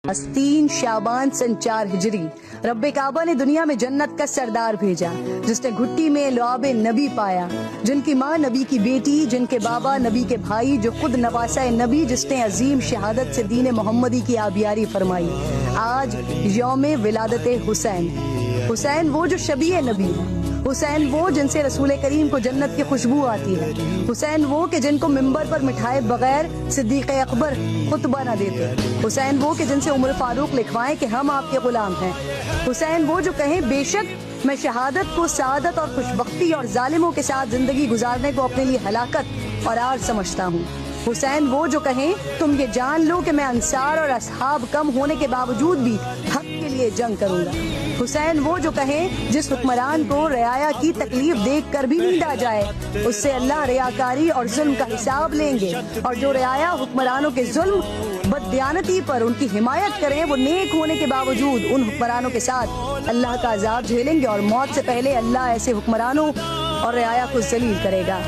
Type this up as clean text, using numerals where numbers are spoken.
3 شعبان سن 4 ہجری رب کعبہ نے دنیا میں جنت کا سردار بھیجا، جس نے گھٹی میں لعاب نبی پایا، جن کی ماں نبی کی بیٹی، جن کے بابا نبی کے بھائی، جو خود نواسہ نبی، جس نے عظیم شہادت سے دین محمدی کی آبیاری فرمائی۔ آج یوم ولادت حسین۔ حسین وہ جو شبیہ نبی ہے، حسین وہ جن سے رسول کریم کو جنت کی خوشبو آتی ہے، حسین وہ کہ جن کو ممبر پر مٹھائے بغیر صدیق اکبر خطبہ نہ دیتے، حسین وہ کہ جن سے عمر فاروق لکھوائیں کہ ہم آپ کے غلام ہیں، حسین وہ جو کہیں بے شک میں شہادت کو سعادت اور خوشبختی اور ظالموں کے ساتھ زندگی گزارنے کو اپنے لیے ہلاکت اور عار سمجھتا ہوں، حسین وہ جو کہیں تم یہ جان لو کہ میں انصار اور اصحاب کم ہونے کے باوجود بھی حق کے لیے جنگ کروں گا، حسین وہ جو کہیں جس حکمران کو رعایا کی تکلیف دیکھ کر بھی نیند آ جائے اس سے اللہ ریاکاری اور ظلم کا حساب لیں گے، اور جو رعایا حکمرانوں کے ظلم بددیانتی پر ان کی حمایت کریں وہ نیک ہونے کے باوجود ان حکمرانوں کے ساتھ اللہ کا عذاب جھیلیں گے، اور موت سے پہلے اللہ ایسے حکمرانوں اور رعایا کو ذلیل کرے گا۔